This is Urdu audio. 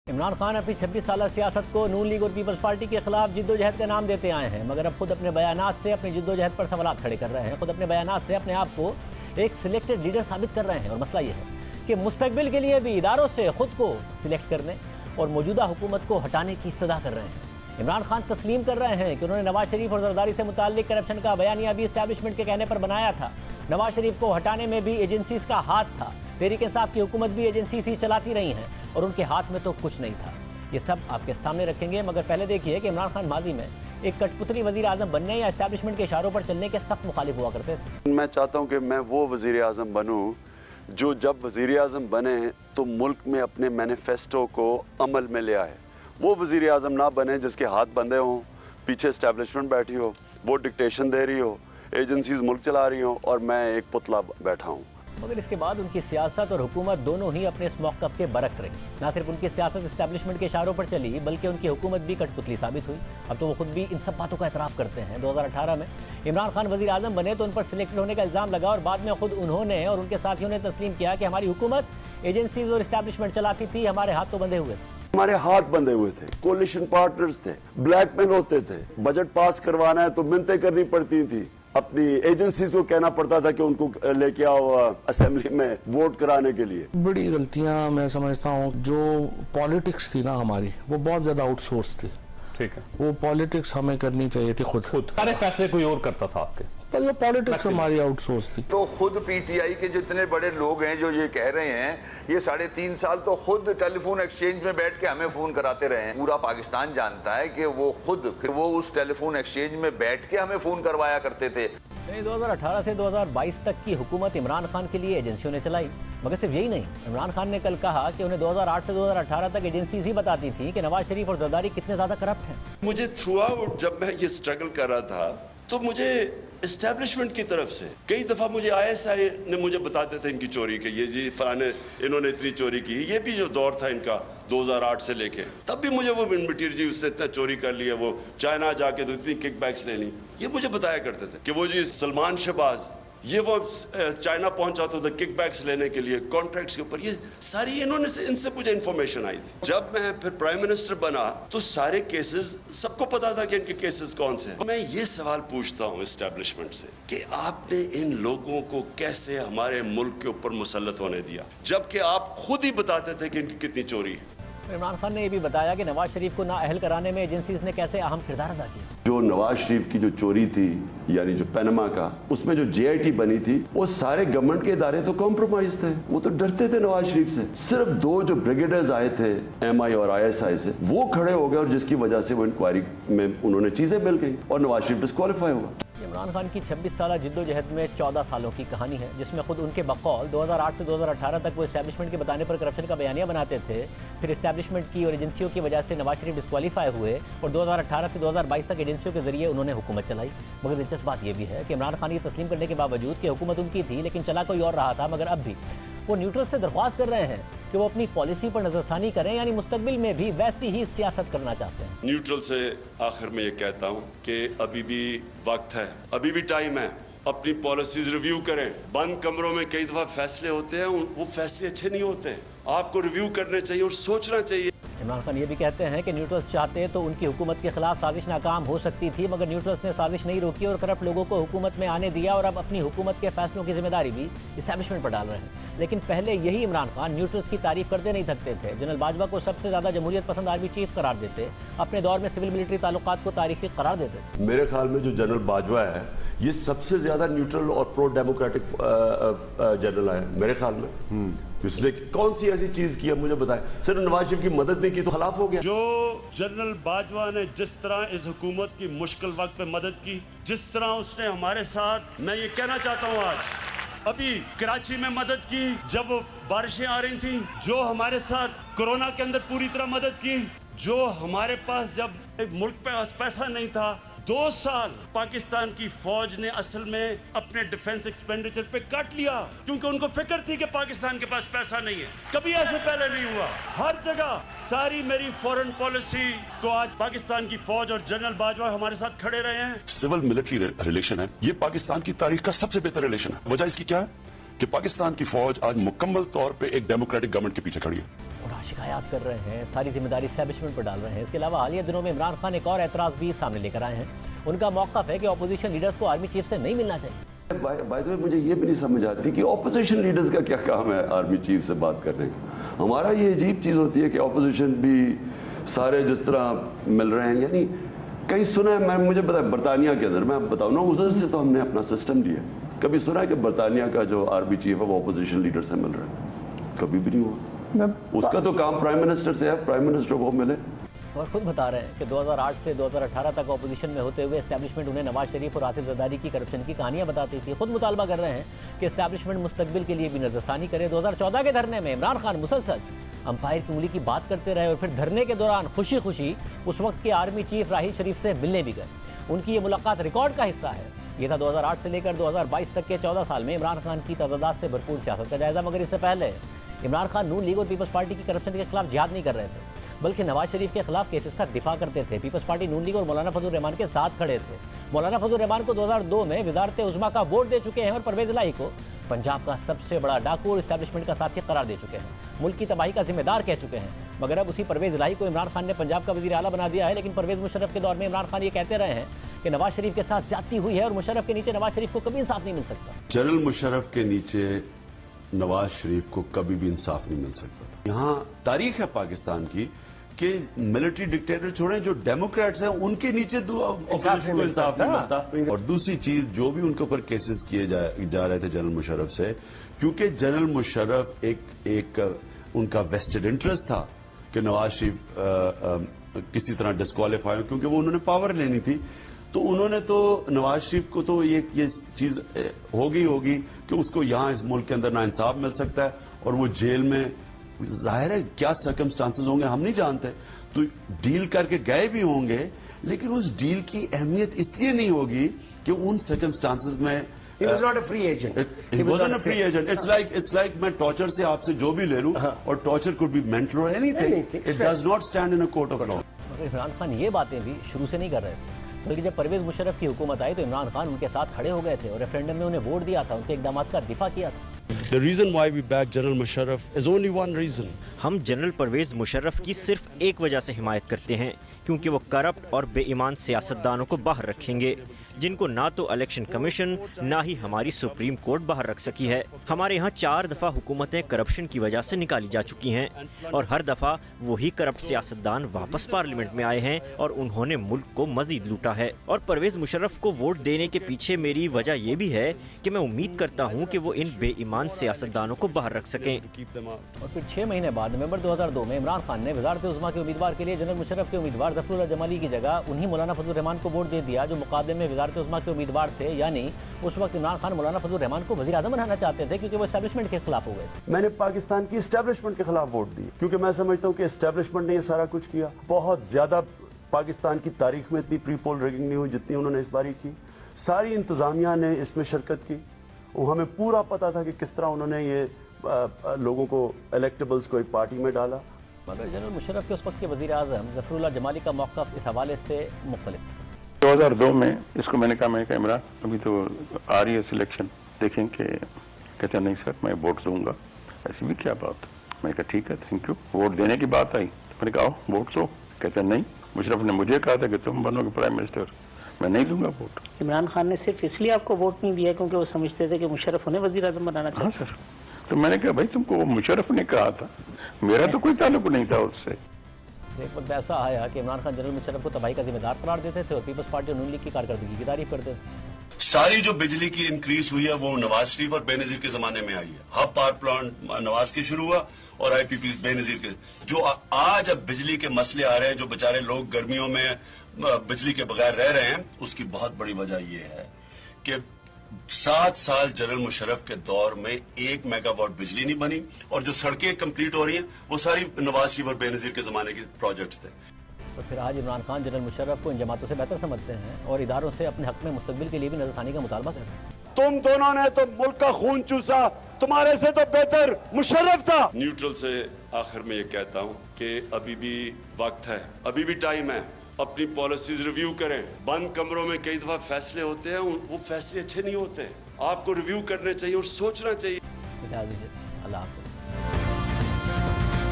عمران خان اپنی 26 سالہ سیاست کو نون لیگ اور پیپلز پارٹی کے خلاف جدوجہد کا نام دیتے آئے ہیں، مگر اب خود اپنے بیانات سے اپنی جدوجہد پر سوالات کھڑے کر رہے ہیں، خود اپنے بیانات سے اپنے آپ کو ایک سلیکٹڈ لیڈر ثابت کر رہے ہیں۔ اور مسئلہ یہ ہے کہ مستقبل کے لیے بھی اداروں سے خود کو سلیکٹ کرنے اور موجودہ حکومت کو ہٹانے کی استدعا کر رہے ہیں۔ عمران خان تسلیم کر رہے ہیں کہ انہوں نے نواز شریف اور زرداری سے متعلق کرپشن کا بیانیہ بھی اسٹیبلشمنٹ کے کہنے پر بنایا تھا۔ نواز شریف کو ہٹانے میں بھی ایجنسیز کا ہاتھ تھا، تحریک انصاف کی حکومت بھی ایجنسیز ہی چلاتی رہی ہیں اور ان کے ہاتھ میں تو کچھ نہیں تھا۔ یہ سب آپ کے سامنے رکھیں گے، مگر پہلے دیکھیے کہ عمران خان ماضی میں ایک کٹ پتلی وزیر اعظم بننے یا اسٹیبلشمنٹ کے اشاروں پر چلنے کے سخت مخالف ہوا کرتے تھے۔ میں چاہتا ہوں کہ میں وہ وزیر اعظم بنوں جو جب وزیر اعظم بنے تو ملک میں اپنے مینیفیسٹو کو عمل میں لے آئے۔ وہ وزیر اعظم نہ بنے جس کے ہاتھ بندھے ہوں، پیچھے اسٹیبلشمنٹ بیٹھی ہو، وہ ڈکٹیشن دے رہی ہو، ایجنسیز ملک چلا رہی ہوں اور میں ایک پتلا بیٹھا ہوں۔ مگر اس کے بعد ان کی سیاست اور حکومت دونوں ہی اپنے اس موقف کے برعکس رہی۔ نہ صرف ان کی سیاست اسٹیبلشمنٹ کے اشاروں پر چلی بلکہ ان کی حکومت بھی کٹ پتلی ثابت ہوئی۔ اب تو وہ خود بھی ان سب باتوں کا اعتراف کرتے ہیں۔ 2018 میں عمران خان وزیر اعظم بنے تو ان پر سلیکٹڈ ہونے کا الزام لگا اور بعد میں خود انہوں نے اور ان کے ساتھیوں نے تسلیم کیا کہ ہماری حکومت ایجنسیز اور اسٹیبلشمنٹ چلاتی تھی، ہمارے ہاتھ تو بندھے ہوئے تھے۔ ہمارے ہاتھ بندھے ہوئے تھے، کولیشن پارٹنرز تھے، بلیک میل ہوتے تھے، بجٹ پاس کروانا ہے تو منتیں کرنی پڑتی تھی، اپنی ایجنسیز کو کہنا پڑتا تھا کہ ان کو لے کے آؤ اسمبلی میں ووٹ کرانے کے لیے۔ بڑی غلطیاں میں سمجھتا ہوں، جو پالیٹکس تھی نا ہماری، وہ بہت زیادہ آؤٹ سورس تھی۔ ٹھیک ہے، وہ پالیٹکس ہمیں کرنی چاہیے تھی خود سارے فیصلے کوئی اور کرتا تھا آپ کے، پالیٹکس ہماری آؤٹ سورس تھی۔ تو خود پی ٹی آئی کے جتنے بڑے لوگ ہیں جو یہ کہہ رہے ہیں، یہ 3.5 سال تو خود ٹیلی فون ایکسچینج میں بیٹھ کے ہمیں فون کراتے رہے ہیں۔ پورا پاکستان جانتا ہے کہ وہ خود پھر وہ اس ٹیلی فون ایکسچینج میں بیٹھ کے ہمیں فون کروایا کرتے تھے۔ 2018 سے 2022 تک کی حکومت عمران خان کے لیے ایجنسیوں نے چلائی، مگر صرف یہی نہیں۔ عمران خان نے کل کہا کہ انہیں 2008 سے 2018 تک ایجنسیز ہی بتاتی تھیں کہ نواز شریف اور زرداری کتنے زیادہ کرپٹ ہیں۔ مجھے تھرو آؤٹ جب میں یہ سٹرگل کر رہا تھا تو مجھے اسٹیبلشمنٹ کی طرف سے کئی دفعہ مجھے ISI نے مجھے بتاتے تھے ان کی چوری کے، یہ جی فلانے انہوں نے اتنی چوری کی۔ یہ بھی جو دور تھا ان کا 2008 سے لے کے، تب بھی مجھے وہ مٹیریل جی اس نے اتنا چوری کر لیا، وہ چائنا جا کے تو اتنی کک بیکس لے لی، یہ مجھے بتایا کرتے تھے کہ وہ جی سلمان شہباز یہ وہ چائنا پہنچا تو کک بیکس لینے کے لیے کانٹریکٹس کے اوپر، یہ ساری ان سے مجھے انفارمیشن آئی تھی۔ جب میں پھر پرائم منسٹر بنا تو سارے کیسز سب کو پتا تھا کہ ان کے کیسز کون سے ہیں۔ میں یہ سوال پوچھتا ہوں اسٹیبلشمنٹ سے کہ آپ نے ان لوگوں کو کیسے ہمارے ملک کے اوپر مسلط ہونے دیا جبکہ آپ خود ہی بتاتے تھے کہ ان کی کتنی چوری ہے۔ عمران خان نے یہ بھی بتایا کہ نواز شریف کو نااہل کرانے میں ایجنسیز نے کیسے اہم کردار ادا کیا۔ جو نواز شریف کی جو چوری تھی، یعنی جو پینما کا، اس میں جو JIT بنی تھی، وہ سارے گورنمنٹ کے ادارے تو کمپرومائز تھے، وہ تو ڈرتے تھے نواز شریف سے۔ صرف 2 جو بریگیڈرز آئے تھے MI اور ISI سے، وہ کھڑے ہو گئے اور جس کی وجہ سے وہ انکوائری میں انہوں نے چیزیں مل گئی اور نواز شریف ڈسکوالیفائی ہوا۔ عمران خان کی 26 سالہ جدوجہد میں 14 سالوں کی کہانی ہے، جس میں خود ان کے بقول 2008 سے 2018 تک وہ اسٹیبلشمنٹ کے بتانے پر کرپشن کا بیانیہ بناتے تھے، پھر اسٹیبلشمنٹ کی اور ایجنسیوں کی وجہ سے نواز شریف ڈسکوالیفائی ہوئے اور 2018 سے 2022 تک ایجنسیوں کے ذریعے انہوں نے حکومت چلائی۔ مگر دلچسپ بات یہ بھی ہے کہ عمران خان یہ تسلیم کرنے کے باوجود کہ حکومت ان کی تھی لیکن چلا کوئی اور رہا تھا، مگر اب بھی وہ نیوٹرل سے درخواست کر رہے ہیں کہ وہ اپنی پالیسی پر نظر ثانی کریں، یعنی مستقبل میں بھی ویسی ہی سیاست کرنا چاہتے ہیں۔ نیوٹرل سے آخر میں یہ کہتا ہوں کہ ابھی بھی وقت ہے، ابھی بھی ٹائم ہے، اپنی پالیسیز ریویو کریں۔ بند کمروں میں کئی دفعہ فیصلے ہوتے ہیں، وہ فیصلے اچھے نہیں ہوتے، آپ کو ریویو کرنے چاہیے اور سوچنا چاہیے۔ عمران خان یہ بھی کہتے ہیں کہ نیوٹرلز چاہتے تو ان کی حکومت کے خلاف سازش ناکام ہو سکتی تھی، مگر نیوٹرلز نے سازش نہیں روکی اور کرپٹ لوگوں کو حکومت میں آنے دیا اور اب اپنی حکومت کے فیصلوں کی ذمہ داری بھی اسٹیبلشمنٹ پر ڈال رہے ہیں۔ لیکن پہلے یہی عمران خان نیوٹرلز کی تعریف کرتے نہیں تھکتے تھے۔ جنرل باجوہ کو سب سے زیادہ جمہوریت پسند آرمی چیف قرار دیتے، اپنے دور میں سول ملٹری تعلقات کو تاریخی قرار دیتے تھے۔ میرے خیال میں جو جنرل باجوہ ہے یہ سب سے زیادہ نیوٹرل اور پرو ڈیموکریٹک جنرل ہے میرے خیال میں۔ اس نے کون سی ایسی چیز کی ہے مجھے بتائیں؟ صرف نواز شریف کی مدد نہیں کی تو خلاف ہو گیا۔ جو جنرل باجوہ نے جس طرح اس حکومت کی مشکل وقت پہ مدد کی، جس طرح اس نے ہمارے ساتھ، میں یہ کہنا چاہتا ہوں آج ابھی کراچی میں مدد کی جب وہ بارشیں آ رہی تھیں، جو ہمارے ساتھ کورونا کے اندر پوری طرح مدد کی، جو ہمارے پاس جب ایک ملک پہ پیسہ نہیں تھا، 2 سال پاکستان کی فوج نے اصل میں اپنے ڈیفنس ایکسپینڈیچر پہ کٹ لیا کیونکہ ان کو فکر تھی کہ پاکستان کے پاس پیسہ نہیں ہے۔ کبھی ایسے پہلے نہیں ہوا۔ ہر جگہ ساری میری فورن پالیسی کو آج پاکستان کی فوج اور جنرل باجوہ ہمارے ساتھ کھڑے رہے ہیں۔ سول ملٹری ریلیشن ہے، یہ پاکستان کی تاریخ کا سب سے بہتر ریلیشن ہے۔ وجہ اس کی کیا ہے کہ پاکستان کی فوج آج مکمل طور پہ ایک ڈیموکریٹک گورنمنٹ کے پیچھے کھڑی ہے۔ شکایات کر رہے ہیں، ساری ذمہ داری اسٹیبلشمنٹ پر ڈال رہے ہیں۔ اس کے علاوہ حالیہ دنوں میں عمران خان ایک اور اعتراض بھی سامنے لے کر آئے ہیں۔ ان کا موقف ہے کہ اپوزیشن لیڈرز کو آرمی چیف سے نہیں ملنا چاہیے۔ بائی دا وے مجھے یہ بھی نہیں سمجھ آتی کہ اپوزیشن لیڈرز کا کیا کام ہے آرمی چیف سے بات کرنے کا۔ ہمارا یہ عجیب چیز ہوتی ہے کہ اپوزیشن بھی سارے جس طرح مل رہے ہیں، یعنی کہیں سنا ہے، مجھے پتا ہے برطانیہ کے اندر، میں بتاؤں نا، ادھر سے تو ہم نے اپنا سسٹم لیا، کبھی سنا ہے کہ برطانیہ کا جو آرمی چیف ہے وہ اپوزیشن لیڈر سے مل رہا ہے؟ کبھی بھی نہیں ہوا۔ اس کا تو کام پرائم منسٹر سے ہے، پرائم منسٹر کو ملے۔ اور خود بتا رہے ہیں کہ 2008 سے 2018 تک اپوزیشن میں ہوتے ہوئے اسٹیبلشمنٹ انہیں نواز شریف اور آصف زرداری کی کرپشن کی کہانیاں بتاتی تھی۔ خود مطالبہ کر رہے ہیں کہ اسٹیبلشمنٹ مستقبل کے لیے بھی نظر ثانی کرے۔ 2014 کے دھرنے میں عمران خان مسلسل امپائر کی انگلی کی بات کرتے رہے اور پھر دھرنے کے دوران خوشی خوشی اس وقت کے آرمی چیف راحیل شریف سے ملنے بھی گئے۔ ان کی یہ ملاقات ریکارڈ کا حصہ ہے۔ یہ تھا 2008 سے لے کر 2022 تک کے 14 سال میں عمران خان کی تضادات سے بھرپور سیاست کا جائزہ۔ مگر اس سے پہلے عمران خان نون لیگ اور پیپلز پارٹی کی کرپشن کے خلاف جہاد نہیں کر رہے تھے، بلکہ نواز شریف کے خلاف کیسز کا دفاع کرتے تھے۔ پیپلز پارٹی نون لیگ اور مولانا فضل الرحمان کے ساتھ کھڑے تھے۔ مولانا فضل الرحمان کو 2002 میں وزارت عظمیٰ کا ووٹ دے چکے ہیں اور پرویز الہی کو پنجاب کا سب سے بڑا ڈاکو اور اسٹیبلشمنٹ کا ساتھی قرار دے چکے ہیں، ملک کی تباہی کا ذمہ دار کہہ چکے ہیں۔ مگر اب اسی پرویز الہی کو عمران خان نے پنجاب کا وزیر اعلیٰ بنا دیا ہے۔ لیکن پرویز مشرف کے دور میں عمران خان یہ کہتے رہے ہیں کہ نواز شریف کے ساتھ زیادتی ہوئی ہے اور مشرف کے نیچے نواز شریف کو کبھی انصاف نہیں مل سکتا۔ جنرل مشرف کے نیچے نواز شریف کو کبھی بھی انصاف نہیں مل سکتا تھا۔ یہاں تاریخ ہے پاکستان کی کہ ملٹری ڈکٹیٹر چھوڑیں، جو ڈیموکریٹس ہیں ان کے نیچے اپوزیشن کو انصاف نہیں ملتا۔ اور دوسری چیز، جو بھی ان کے اوپر کیسز کیے جا رہے تھے جنرل مشرف سے، کیونکہ جنرل مشرف ایک ان کا ویسٹڈ انٹرسٹ تھا کہ نواز شریف کسی طرح ڈسکوالیفائی ہو، کیونکہ وہ انہوں نے پاور لینی تھی۔ تو انہوں نے تو نواز شریف کو تو یہ چیز ہوگی کہ اس کو یہاں اس ملک کے اندر نا انصاف مل سکتا ہے اور وہ جیل میں، ظاہر ہے کیا سرکمسٹانسز ہوں گے ہم نہیں جانتے، تو ڈیل کر کے گئے بھی ہوں گے، لیکن اس ڈیل کی اہمیت اس لیے نہیں ہوگی کہ ان سرکمسٹانسز میں He was not a free agent. He wasn't a free agent. It's like میں ٹارچر سے آپ سے جو بھی لے لوں، اور torture could be mental or anything. It does not stand in a court of law. مگر عمران خان یہ باتیں بھی شروع سے نہیں کر رہے تھے، بلکہ جب پرویز مشرف کی حکومت آئی تو عمران خان ان کے ساتھ کھڑے ہو گئے تھے اور ریفرینڈم میں انہیں ووٹ دیا تھا، ان کے اقدامات کا دفاع کیا تھا۔ The reason why we back General Musharraf is only one reason. ہم جنرل پرویز مشرف کی صرف ایک وجہ سے حمایت کرتے ہیں، کیونکہ وہ کرپٹ اور بے ایمان سیاستدانوں کو باہر رکھیں گے، جن کو نہ تو الیکشن کمیشن نہ ہی ہماری سپریم کورٹ باہر رکھ سکی ہے۔ ہمارے یہاں 4 دفعہ حکومتیں کرپشن کی وجہ سے نکالی جا چکی ہیں، اور ہر دفعہ وہی کرپٹ سیاستدان واپس پارلیمنٹ میں آئے ہیں اور انہوں نے ملک کو مزید لوٹا ہے۔ اور پرویز مشرف کو ووٹ دینے کے پیچھے میری وجہ یہ بھی ہے کہ میں امید کرتا ہوں کہ وہ ان بے ایمان سیاستدانوں کو باہر رکھ سکیں۔ اور پھر 6 مہینے بعد نومبر 2002 میں عمران خان نے وزارت عظمیٰ کے امیدوار کے لیے جنرل مشرف کے امیدوار ظفر اللہ جمالی کی جگہ انہی مولانا فضل الرحمان کو ووٹ دے دیا جو مقابلے میں وزارت عظمیٰ کے امیدوار تھے۔ یعنی اس وقت عمران خان مولانا فضل الرحمان کو وزیر اعظم بنانا چاہتے تھے کیونکہ وہ اسٹیبلشمنٹ کے خلاف ہو گئے تھے۔ میں نے پاکستان کی اسٹیبلشمنٹ کے خلاف ووٹ دی کیونکہ میں سمجھتا ہوں کہ اسٹیبلشمنٹ نے یہ سارا کچھ کیا۔ بہت زیادہ پاکستان کی تاریخ میں اتنی پری پول ریگنگ نہیں ہوئی جتنی انہوں نے اس باری کی۔ ساری انتظامیہ نے اس میں شرکت کی، اور ہمیں پورا پتا تھا کہ کس طرح انہوں نے یہ لوگوں کو الیکٹیبلز کو ایک پارٹی میں ڈالا۔ مگر جنرل مشرف کے اس وقت کے وزیر اعظم ظفر اللہ جمالی کا موقف اس حوالے سے مختلف تھا۔ 2002 میں اس کو میں نے کہا عمران ابھی تو آ رہی ہے سلیکشن، دیکھیں کہ کہتے نہیں سر میں ووٹ دوں گا۔ ایسی بھی کیا بات؟ میں نے کہا ٹھیک ہے تھینک یو۔ ووٹ دینے کی بات آئی، میں نے کہا آؤ ووٹ دو۔ کہتے نہیں، مشرف نے مجھے کہا تھا کہ تم بنو گے پرائم منسٹر، میں نہیں دوں گا ووٹ۔ عمران خان نے صرف اس لیے آپ کو ووٹ نہیں دیا کیونکہ وہ سمجھتے تھے کہ مشرف انہیں وزیر اعظم بنانا چاہتے؟ ہاں سر، تو میں نے کہا بھائی تم کو وہ مشرف نے کہا تھا، میرا تو کوئی تعلق نہیں تھا اس سے۔ ایک وقت ایسا آیا کہ عمران خان جنرل مشرف کو تباہی کا ذمہ دار قرار دیتے تھے اور پیپلز پارٹی اور نون لیگ کی کارکردگی کی تعریف کرتے تھے۔ ساری جو بجلی کی انکریز ہوئی ہے وہ نواز شریف اور بے نظیر کے زمانے میں آئی ہے۔ ہب پاور پلانٹ نواز کے شروع ہوا اور آئی پی پی بے نظیر کے۔ جو آج اب بجلی کے مسئلے آ رہے ہیں، جو بیچارے لوگ گرمیوں میں بجلی کے بغیر رہ رہے ہیں، اس کی بہت بڑی وجہ یہ ہے کہ 7 سال جنرل مشرف کے دور میں 1 میگا واٹ بجلی نہیں بنی، اور جو سڑکیں کمپلیٹ ہو رہی ہیں وہ ساری نواز شریف اور بے نظیر کے زمانے کے پروجیکٹس تھے۔ اور پھر آج عمران خان جنرل مشرف کو ان جماعتوں سے بہتر سمجھتے ہیں اور اداروں سے اپنے حق میں مستقبل کے لیے بھی نظر ثانی کا مطالبہ کر رہے ہیں۔ تم دونوں نے تو ملک کا خون چوسا، تمہارے سے تو بہتر مشرف تھا۔ نیوٹرل سے آخر میں یہ کہتا ہوں کہ ابھی بھی وقت ہے، ابھی بھی ٹائم ہے، اپنی پالیسیز ریویو کریں۔ بند کمروں میں کئی دفعہ فیصلے ہوتے ہیں، وہ فیصلے اچھے نہیں ہوتے، آپ کو ریویو کرنے چاہیے اور سوچنا چاہیے۔ اللہ حافظ۔